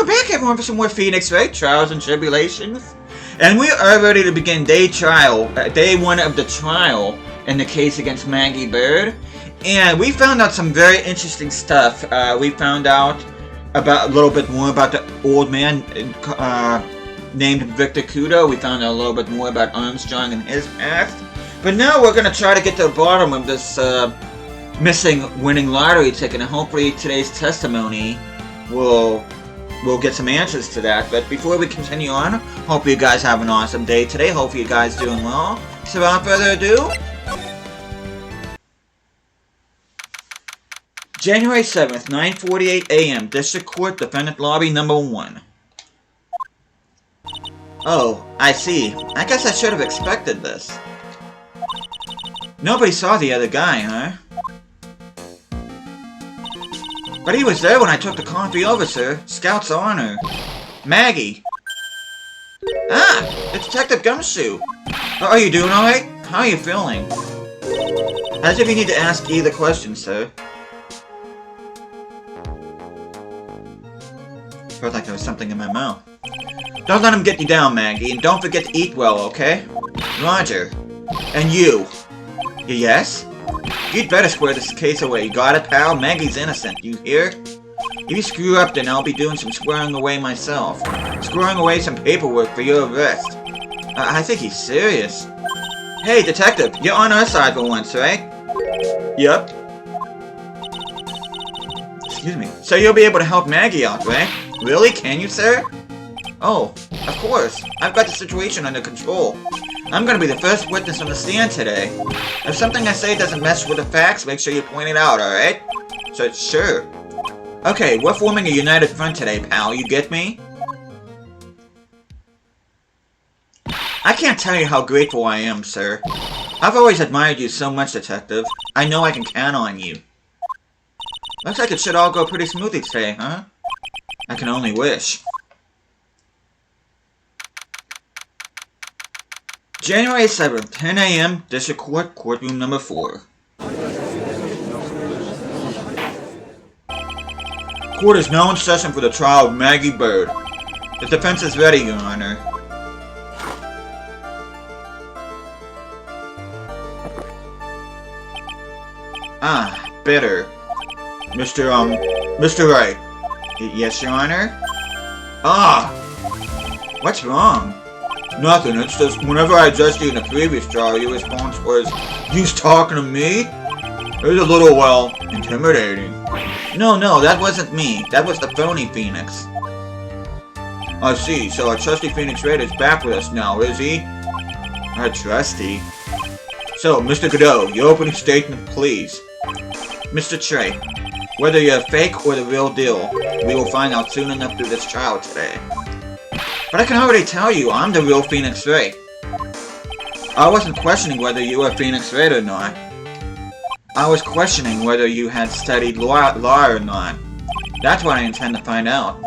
Welcome back, everyone, for some more Phoenix Wright Trials and Tribulations. And we are ready to begin day one of the trial in the case against Maggie Bird. And we found out some very interesting stuff. We found out about a little bit more about the old man named Victor Kudo. We found out a little bit more about Armstrong and his past. But now we're going to try to get to the bottom of this missing winning lottery ticket, and hopefully today's testimony will get some answers to that. But before we continue on, hope you guys have an awesome day today. Hope you guys doing well. So without further ado, January 7th, 9:48 a.m. District Court, Defendant Lobby number 1. Oh, I see. I guess I should have expected this. Nobody saw the other guy, huh? But he was there when I took the coffee over, sir. Scout's honor. Maggie. Ah, it's Detective Gumshoe. Are you doing alright? How are you feeling? As if you need to ask either question, sir. Felt like there was something in my mouth. Don't let him get you down, Maggie, and don't forget to eat well, okay? Roger. And you. Yes? You'd better square this case away, got it, pal? Maggie's innocent, you hear? If you screw up, then I'll be doing some squaring away myself. Squaring away some paperwork for your arrest. I think he's serious. Hey, detective, you're on our side for once, right? Yep. Excuse me. So you'll be able to help Maggie out, right? Really? Can you, sir? Oh, of course. I've got the situation under control. I'm gonna be the first witness on the stand today. If something I say doesn't mess with the facts, make sure you point it out, alright? So, sure. Okay, we're forming a united front today, pal. You get me? I can't tell you how grateful I am, sir. I've always admired you so much, detective. I know I can count on you. Looks like it should all go pretty smoothly today, huh? I can only wish. January 7th, 10 a.m., District Court, Courtroom number 4. Court is now in session for the trial of Maggie Bird. The defense is ready, Your Honor. Ah, bitter. Mr. Wright. Yes, Your Honor? Ah! What's wrong? Nothing, it's just whenever I addressed you in the previous trial, your response was, "You's talking to me?" It was a little, well, intimidating. No, that wasn't me. That was the phony Phoenix. I see, so our trusty Phoenix Wright is back with us now, is he? Our trusty? So, Mr. Godot, your opening statement, please. Mr. Trey, whether you're fake or the real deal, we will find out soon enough through this trial today. But I can already tell you, I'm the real Phoenix Wright. I wasn't questioning whether you were Phoenix Wright or not. I was questioning whether you had studied law or not. That's what I intend to find out.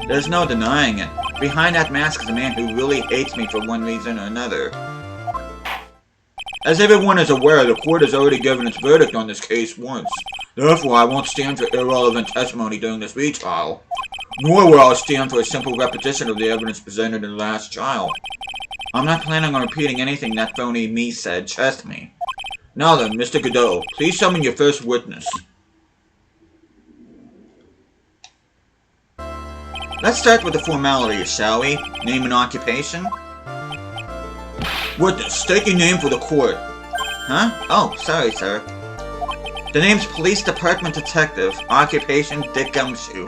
There's no denying it. Behind that mask is a man who really hates me for one reason or another. As everyone is aware, the court has already given its verdict on this case once. Therefore, I won't stand for irrelevant testimony during this retrial. Nor will I stand for a simple repetition of the evidence presented in the last trial. I'm not planning on repeating anything that phony me said, trust me. Now then, Mr. Godot, please summon your first witness. Let's start with the formalities, shall we? Name and occupation? Witness, state your name for the court. Huh? Oh, sorry, sir. The name's Police Department Detective. Occupation, Dick Gumshoe.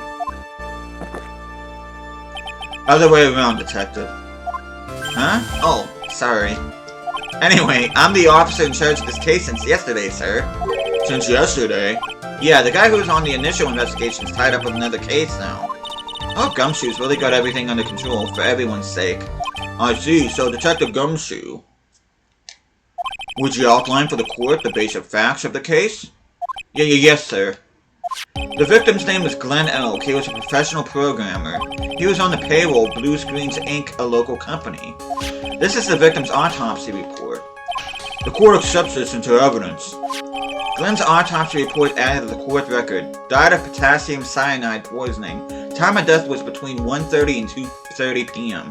Other way around, detective. Huh? Oh, sorry. Anyway, I'm the officer in charge of this case since yesterday, sir. Since yesterday? Yeah, the guy who was on the initial investigation is tied up with another case now. Oh, Gumshoe's really got everything under control, for everyone's sake. I see, so Detective Gumshoe. Would you outline for the court the basic facts of the case? Yes, sir. The victim's name was Glenn Elk. He was a professional programmer. He was on the payroll of Blue Screens Inc., a local company. This is the victim's autopsy report. The court accepts this into evidence. Glenn's autopsy report added to the court record. Died of potassium cyanide poisoning. Time of death was between 1:30 and 2:30 p.m.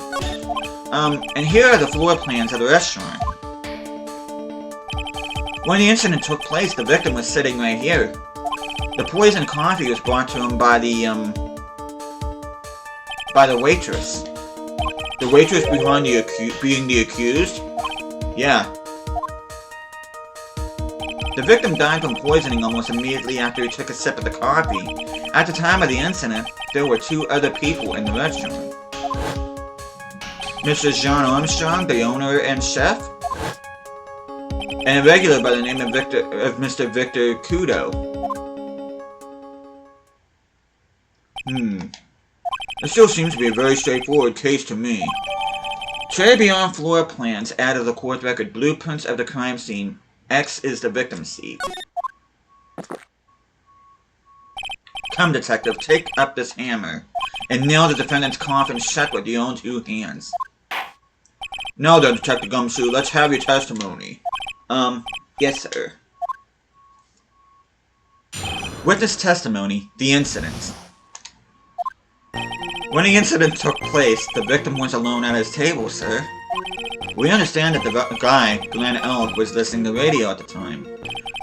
And here are the floor plans of the restaurant. When the incident took place, the victim was sitting right here. The poisoned coffee was brought to him by the waitress. The waitress behind being the accused? Yeah. The victim died from poisoning almost immediately after he took a sip of the coffee. At the time of the incident, there were 2 other people in the restaurant. Mr. John Armstrong, the owner and chef, and a regular by the name of Mr. Victor Kudo. It still seems to be a very straightforward case to me. Tray beyond floor plans added to the court record blueprints of the crime scene. X is the victim's seat. Come, detective, take up this hammer and nail the defendant's coffin shut with your own 2 hands. Now then, Detective Gumshoe, let's have your testimony. Yes, sir. Witness testimony, the incident. When the incident took place, the victim was alone at his table, sir. We understand that the guy, Glenn Elk, was listening to the radio at the time.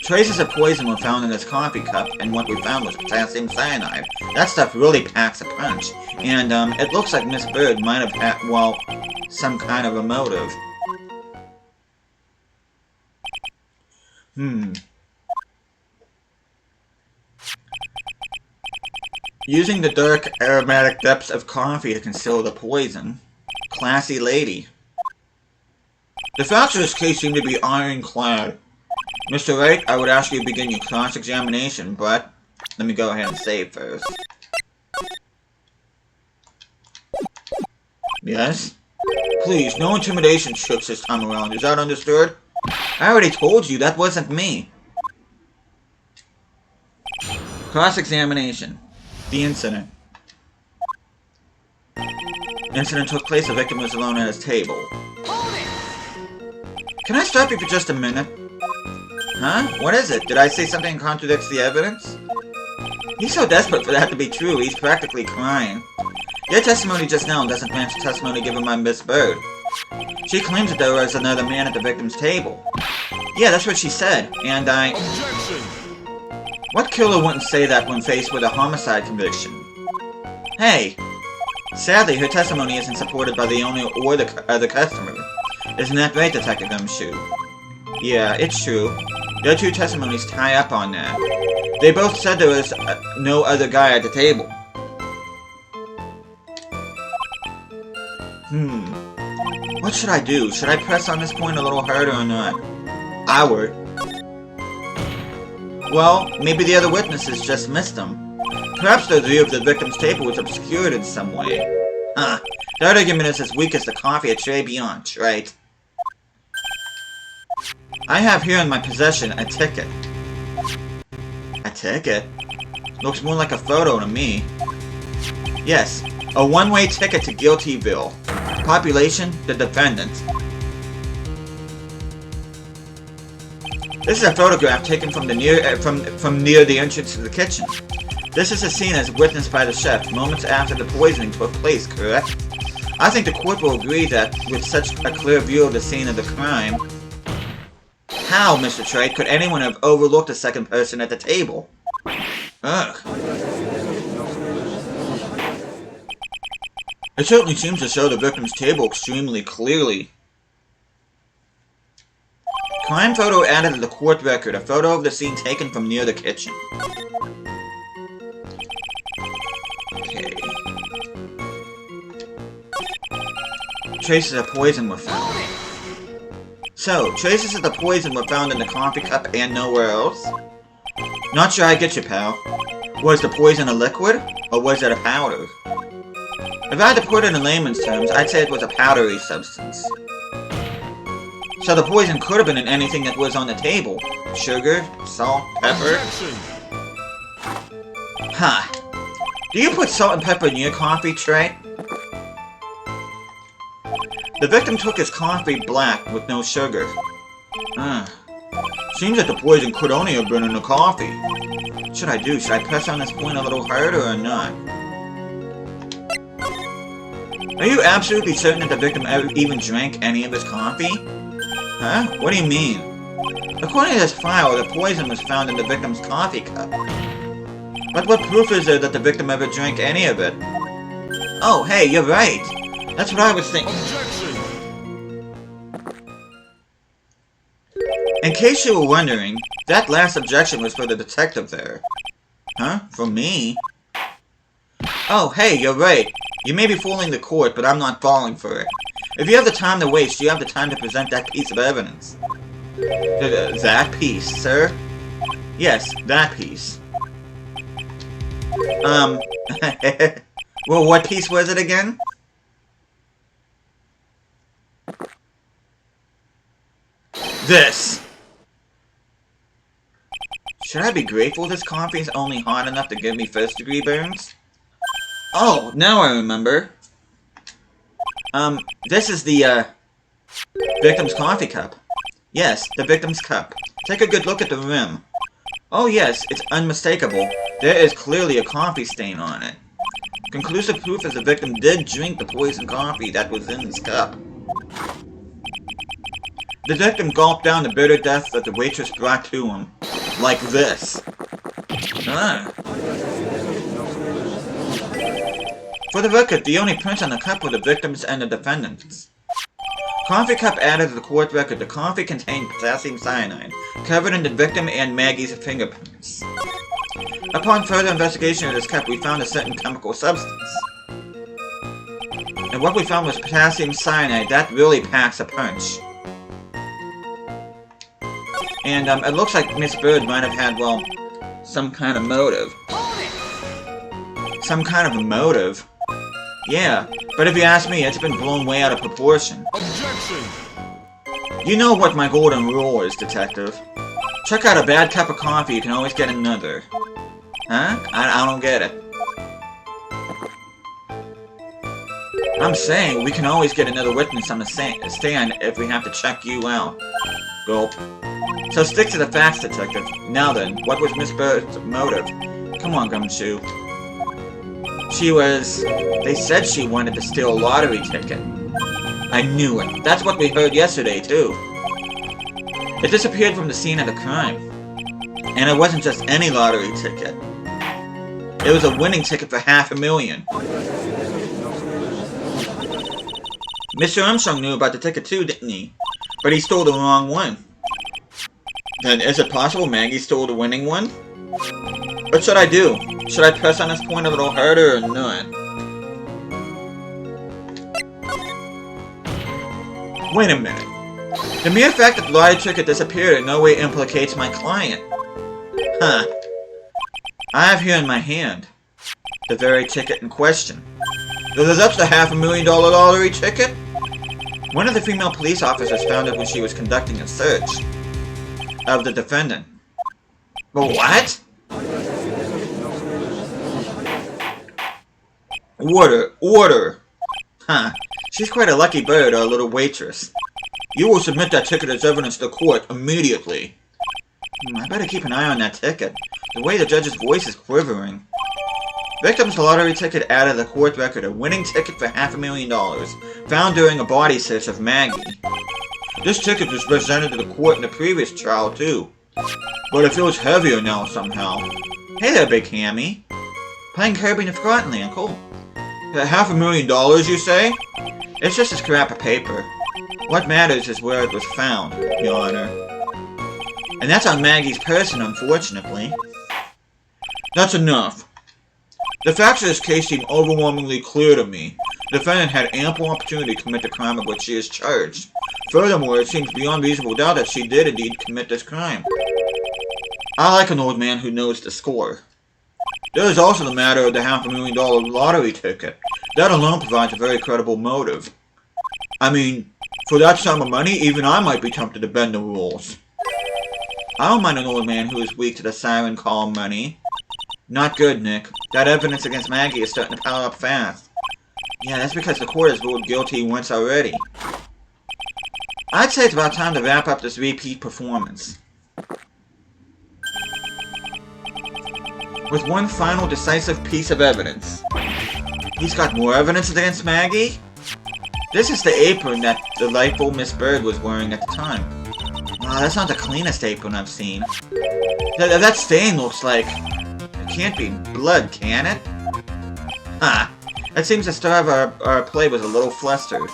Traces of poison were found in his coffee cup, and what we found was potassium cyanide. That stuff really packs a punch. And, it looks like Miss Bird might have had, well, some kind of a motive. Using the dark, aromatic depths of coffee to conceal the poison. Classy lady. The facts of this case seem to be ironclad. Mr. Wright, I would ask you to begin your cross-examination, but let me go ahead and save first. Yes? Please, no intimidation tricks this time around. Is that understood? I already told you that wasn't me. Cross-examination. The incident. Incident took place. The victim was alone at his table. Can I stop you for just a minute? Huh? What is it? Did I say something that contradicts the evidence? He's so desperate for that to be true, he's practically crying. Your testimony just now doesn't match the testimony given by Miss Bird. She claims that there was another man at the victim's table. Yeah, that's what she said, and I... Objection! What killer wouldn't say that when faced with a homicide conviction? Hey! Sadly, her testimony isn't supported by the owner or the customer. Isn't that right, Detective Gumshoe? Yeah, it's true. Their 2 testimonies tie up on that. They both said there was no other guy at the table. What should I do? Should I press on this point a little harder or not? I would. Well, maybe the other witnesses just missed them. Perhaps their view of the victim's table was obscured in some way. That argument is as weak as the coffee at Tribulations, right? I have here in my possession a ticket. A ticket? Looks more like a photo to me. Yes, a one-way ticket to Guiltyville. Population, the defendant. This is a photograph taken from near the entrance to the kitchen. This is a scene as witnessed by the chef moments after the poisoning took place, correct? I think the court will agree that with such a clear view of the scene of the crime... How, Mr. Trade, could anyone have overlooked a second person at the table? Ugh. It certainly seems to show the victim's table extremely clearly. Crime photo added to the court record, a photo of the scene taken from near the kitchen. Okay. Traces of poison were found. So, traces of the poison were found in the coffee cup and nowhere else? Not sure I get you, pal. Was the poison a liquid, or was it a powder? If I had to put it in layman's terms, I'd say it was a powdery substance. So the poison could have been in anything that was on the table. Sugar, salt, pepper. Huh. Do you put salt and pepper in your coffee, Trey? The victim took his coffee black with no sugar. Seems that the poison could only have been in the coffee. What should I do? Should I press on this point a little harder or not? Are you absolutely certain that the victim ever even drank any of his coffee? Huh? What do you mean? According to this file, the poison was found in the victim's coffee cup. But what proof is there that the victim ever drank any of it? Oh, hey, you're right. That's what I was thinking. Objection! In case you were wondering, that last objection was for the detective there. Huh? For me? Oh, hey, you're right. You may be fooling the court, but I'm not falling for it. If you have the time to waste, you have the time to present that piece of evidence. That piece, sir? Yes, that piece. Well, what piece was it again? This! Should I be grateful this coffee is only hot enough to give me first-degree burns? Oh, now I remember. This is the, victim's coffee cup. Yes, the victim's cup. Take a good look at the rim. Oh yes, it's unmistakable. There is clearly a coffee stain on it. Conclusive proof is the victim did drink the poisoned coffee that was in this cup. The victim gulped down the bitter death that the waitress brought to him. Like this. Ah. For the record, the only prints on the cup were the victim's and the defendant's. Coffee cup added to the court record. The coffee contained potassium cyanide, covered in the victim and Maggie's fingerprints. Upon further investigation of this cup, we found a certain chemical substance. And what we found was potassium cyanide. That really packs a punch. And it looks like Miss Bird might have had, well, some kind of motive. Some kind of a motive? Yeah, but if you ask me, it's been blown way out of proportion. Objection! You know what my golden rule is, detective. Check out a bad cup of coffee, you can always get another. Huh? I don't get it. I'm saying we can always get another witness on the stand if we have to check you out. Gulp. So stick to the facts, detective. Now then, what was Miss Bird's motive? Come on, Gumshoe. They said she wanted to steal a lottery ticket. I knew it. That's what we heard yesterday, too. It disappeared from the scene of the crime. And it wasn't just any lottery ticket. It was a winning ticket for $500,000. Mr. Armstrong knew about the ticket too, didn't he? But he stole the wrong one. Then is it possible Maggie stole the winning one? What should I do? Should I press on this point a little harder or not? Wait a minute. The mere fact that the lottery ticket disappeared in no way implicates my client. Huh. I have here in my hand the very ticket in question. That's the $500,000 lottery ticket? One of the female police officers found it when she was conducting a search of the defendant. But what? Order! Huh. She's quite a lucky bird, our little waitress. You will submit that ticket as evidence to the court immediately. I better keep an eye on that ticket. The way the judge's voice is quivering. Victim's lottery ticket added to the court record, a winning ticket for $500,000, found during a body search of Maggie. This ticket was presented to the court in the previous trial, too. But it feels heavier now, somehow. Hey there, Big Hammy. Playing Kirby in the Forgotten Land, cool. $500,000, you say? It's just a scrap of paper. What matters is where it was found, Your Honor. And that's on Maggie's person, unfortunately. That's enough. The facts of this case seem overwhelmingly clear to me. The defendant had ample opportunity to commit the crime of which she is charged. Furthermore, it seems beyond reasonable doubt that she did indeed commit this crime. I like an old man who knows the score. There is also the matter of the $500,000 lottery ticket. That alone provides a very credible motive. I mean, for that sum of money, even I might be tempted to bend the rules. I don't mind an old man who is weak to the siren call money. Not good, Nick. That evidence against Maggie is starting to pile up fast. Yeah, that's because the court has ruled guilty once already. I'd say it's about time to wrap up this repeat performance. with one final decisive piece of evidence. He's got more evidence against Maggie? This is the apron that the delightful Miss Bird was wearing at the time. Wow, that's not the cleanest apron I've seen. That stain looks like... It can't be blood, can it? Huh. It seems the star of our play was a little flustered.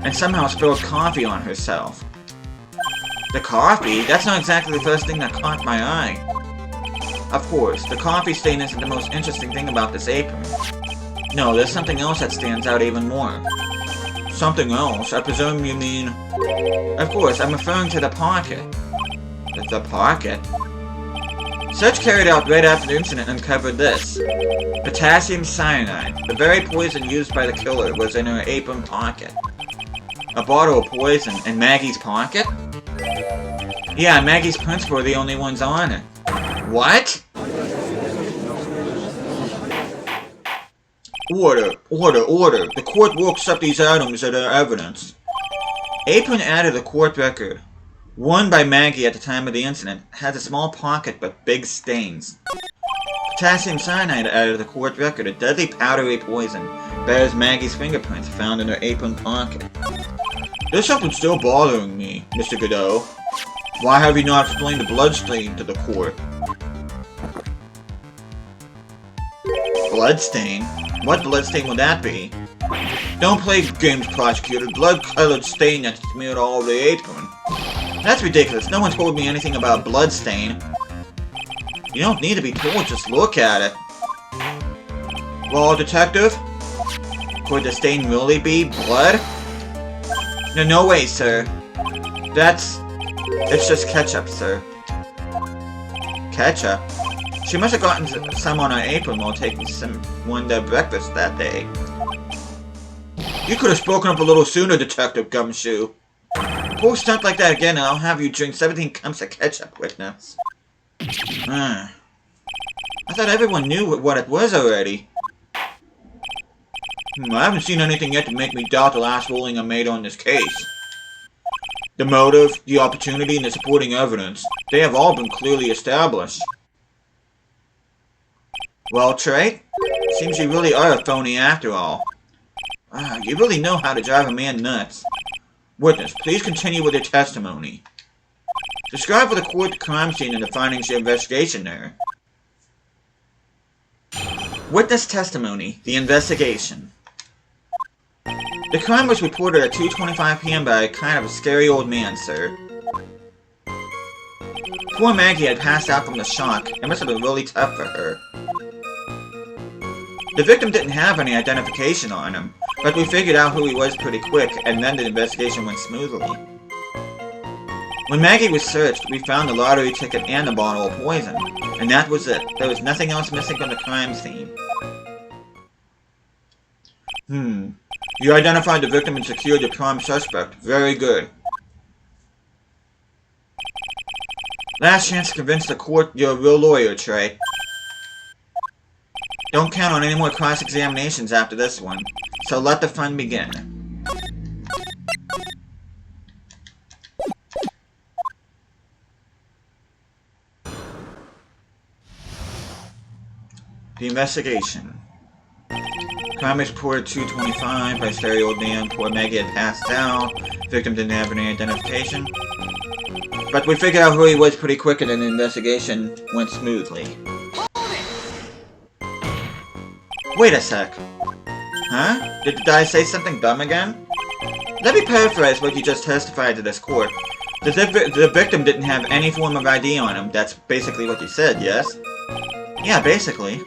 And somehow spilled coffee on herself. The coffee? That's not exactly the first thing that caught my eye. Of course, the coffee stain isn't the most interesting thing about this apron. No, there's something else that stands out even more. Something else? I presume you mean... Of course, I'm referring to the pocket. The pocket? Search carried out right after the incident uncovered this. Potassium cyanide. The very poison used by the killer was in her apron pocket. A bottle of poison in Maggie's pocket? Yeah, Maggie's prints were the only ones on it. What? Order, order, order. The court will accept these items as evidence. Apron added the court record. Worn by Maggie at the time of the incident, has a small pocket but big stains. Potassium cyanide added to the court record. A deadly powdery poison bears Maggie's fingerprints found in her apron pocket. There's something still bothering me, Mr. Godot. Why have you not explained the bloodstain to the court? Bloodstain? What bloodstain would that be? Don't play games, prosecutor. Blood-colored stain that smeared all over the apron. That's ridiculous. No one told me anything about bloodstain. You don't need to be told, just look at it. Well, detective? Could the stain really be blood? No way, sir. It's just ketchup, sir. Ketchup? She must have gotten some on her apron while taking one to breakfast that day. You could have spoken up a little sooner, Detective Gumshoe. Pull a stunt like that again and I'll have you drink 17 cups of ketchup, witness. I thought everyone knew what it was already. I haven't seen anything yet to make me doubt the last ruling I made on this case. The motive, the opportunity, and the supporting evidence, they have all been clearly established. Well, Trey, seems you really are a phony after all. You really know how to drive a man nuts. Witness, please continue with your testimony. Describe for the court the crime scene and the findings of your investigation there. Witness testimony, the investigation. The crime was reported at 2:25 p.m. by a kind of a scary old man, sir. Poor Maggie had passed out from the shock. It must have been really tough for her. The victim didn't have any identification on him, but we figured out who he was pretty quick, and then the investigation went smoothly. When Maggie was searched, we found the lottery ticket and the bottle of poison, and that was it. There was nothing else missing from the crime scene. You identified the victim and secured the prime suspect. Very good. Last chance to convince the court you're a real lawyer, Trey. Don't count on any more cross-examinations after this one, so let the fun begin. The investigation. Crime was reported 2:25 by scary old man. Poor Maggie had passed out. Victim didn't have any identification. But we figured out who he was pretty quick and then the investigation went smoothly. Wait a sec. Huh? Did I say something dumb again? Let me paraphrase what you just testified to this court. The victim didn't have any form of ID on him. That's basically what you said, yes? Yeah, basically.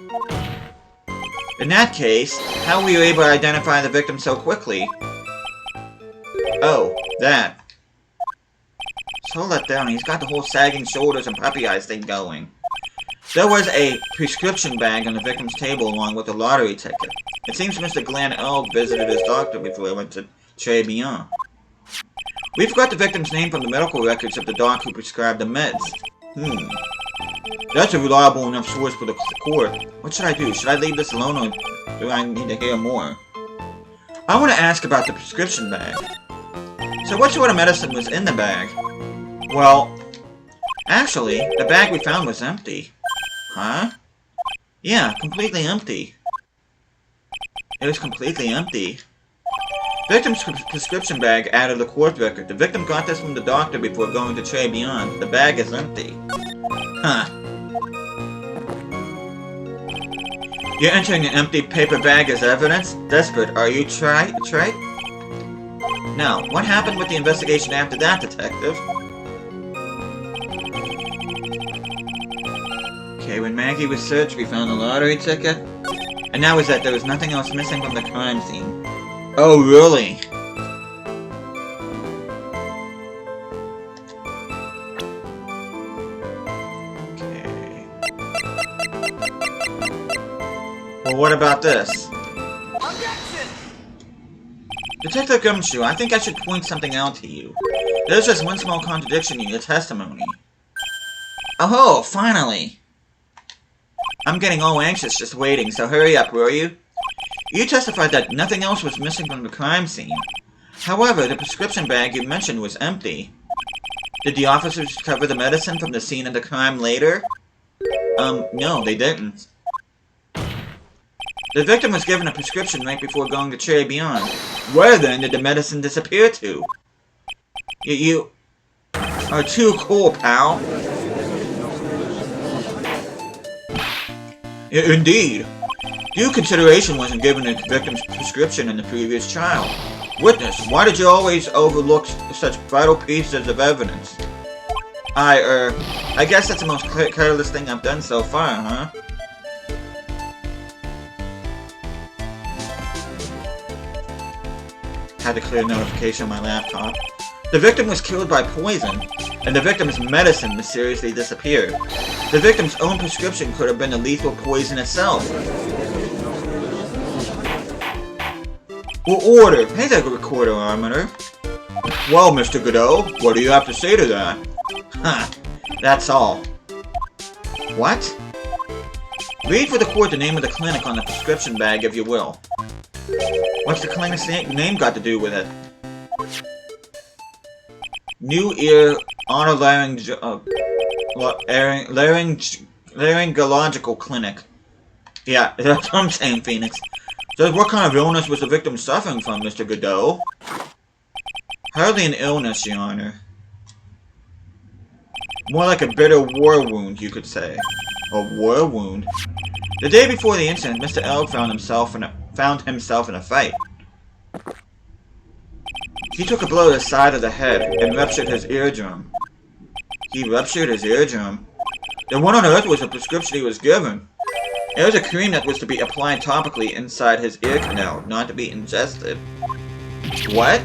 In that case, how were you able to identify the victim so quickly? Oh, that. So let down, he's got the whole sagging shoulders and puppy eyes thing going. There was a prescription bag on the victim's table along with a lottery ticket. It seems Mr. Glenn L. visited his doctor before he went to Tribulations. We forgot the victim's name from the medical records of the doc who prescribed the meds. That's a reliable enough source for the court. What should I do? Should I leave this alone or do I need to hear more? I want to ask about the prescription bag. So what sort of medicine was in the bag? Well, actually, the bag we found was empty. Huh? Yeah, completely empty. It was completely empty. Victim's prescription bag added the court record. The victim got this from the doctor before going to Trey Beyond. The bag is empty. Huh. You're entering an empty paper bag as evidence? Desperate, are you, Trey? Now, what happened with the investigation after that, detective? Okay, when Maggie was searched, we found a lottery ticket. And that was that there was nothing else missing from the crime scene. Oh, really? Okay. Well, what about this? Objection! Detective Gumshoe, I think I should point something out to you. There's just one small contradiction in your testimony. Oh, finally! I'm getting all anxious just waiting, so hurry up, will you? You testified that nothing else was missing from the crime scene. However, the prescription bag you mentioned was empty. Did the officers recover the medicine from the scene of the crime later? No, they didn't. The victim was given a prescription right before going to Cherry Beyond. Where then did the medicine disappear to? You are too cool, pal. Indeed. Due consideration wasn't given to the victim's prescription in the previous trial. Witness, why did you always overlook such vital pieces of evidence? I guess that's the most careless thing I've done so far, huh? Had to clear a notification on my laptop. The victim was killed by poison, and the victim's medicine mysteriously disappeared. The victim's own prescription could have been the lethal poison itself. Well, order! Hey there, recorder armorer. Well, Mr. Godot, what do you have to say to that? Huh, that's all. What? Read for the court the name of the clinic on the prescription bag, if you will. What's the clinic's name got to do with it? New Ear Laryngological Clinic. Yeah, that's what I'm saying, Phoenix. So what kind of illness was the victim suffering from, Mr. Godot? Hardly an illness, Your Honor. More like a bitter war wound, you could say. A war wound? The day before the incident, Mr. L found himself in a fight. He took a blow to the side of the head and ruptured his eardrum. He ruptured his eardrum? Then what on earth was the prescription he was given? It was a cream that was to be applied topically inside his ear canal, not to be ingested. What?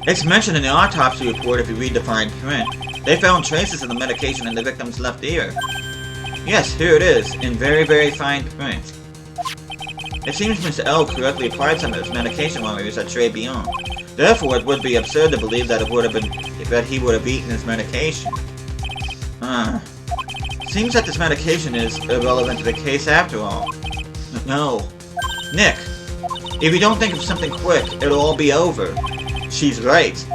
It's mentioned in the autopsy report if you read the fine print. They found traces of the medication in the victim's left ear. Yes, here it is, in very, very fine print. It seems Mr. L correctly applied some of his medication while he was at Trey Beyond. Therefore, it would be absurd to believe that he would have eaten his medication. Seems that this medication is irrelevant to the case after all. No. Nick, if you don't think of something quick, it'll all be over. She's right.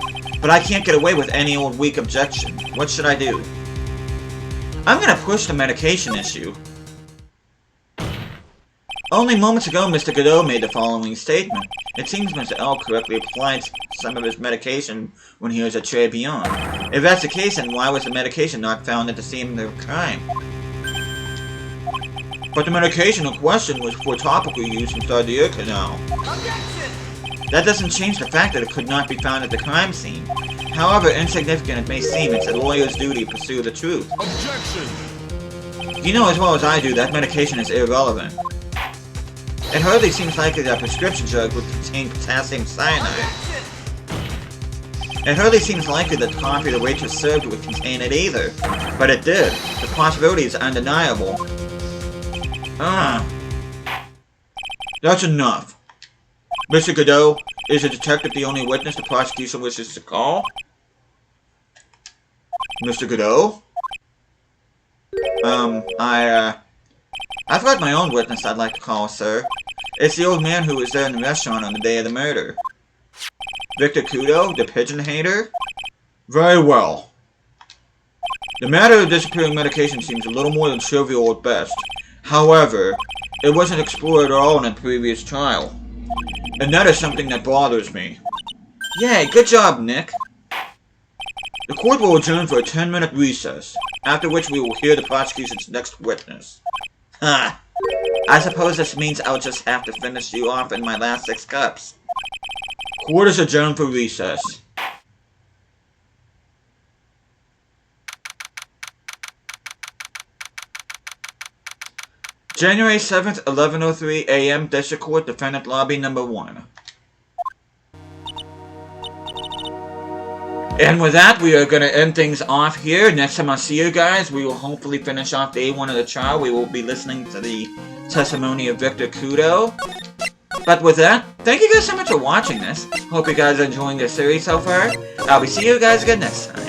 But I can't get away with any old weak objection. What should I do? I'm gonna push the medication issue. Only moments ago, Mr. Godot made the following statement. It seems Mr. L correctly applied some of his medication when he was at Trey Beyond. If that's the case, then why was the medication not found at the scene of the crime? But the medication in question was for topical use inside the ear canal. That doesn't change the fact that it could not be found at the crime scene. However insignificant it may seem, it's a lawyer's duty to pursue the truth. Objection! You know as well as I do that medication is irrelevant. It hardly seems likely that a prescription drug would contain potassium cyanide. It hardly seems likely that the coffee the waitress served would contain it either. But it did. The possibility is undeniable. That's enough. Mr. Godot, is the detective the only witness the prosecution wishes to call? Mr. Godot? I've got my own witness I'd like to call, sir. It's the old man who was there in the restaurant on the day of the murder. Victor Kudo, the pigeon hater? Very well. The matter of disappearing medication seems a little more than trivial at best. However, it wasn't explored at all in a previous trial. And that is something that bothers me. Yay, good job, Nick. The court will adjourn for a 10-minute recess, after which we will hear the prosecution's next witness. Huh. I suppose this means I'll just have to finish you off in my last 6 cups. Court is adjourned for recess. January 7th, 11:03 a.m. District Court, Defendant Lobby Number 1. And with that, we are going to end things off here. Next time I see you guys, we will hopefully finish off day 1 of the trial. We will be listening to the testimony of Victor Kudo. But with that, thank you guys so much for watching this. Hope you guys are enjoying the series so far. I'll be seeing you guys again next time.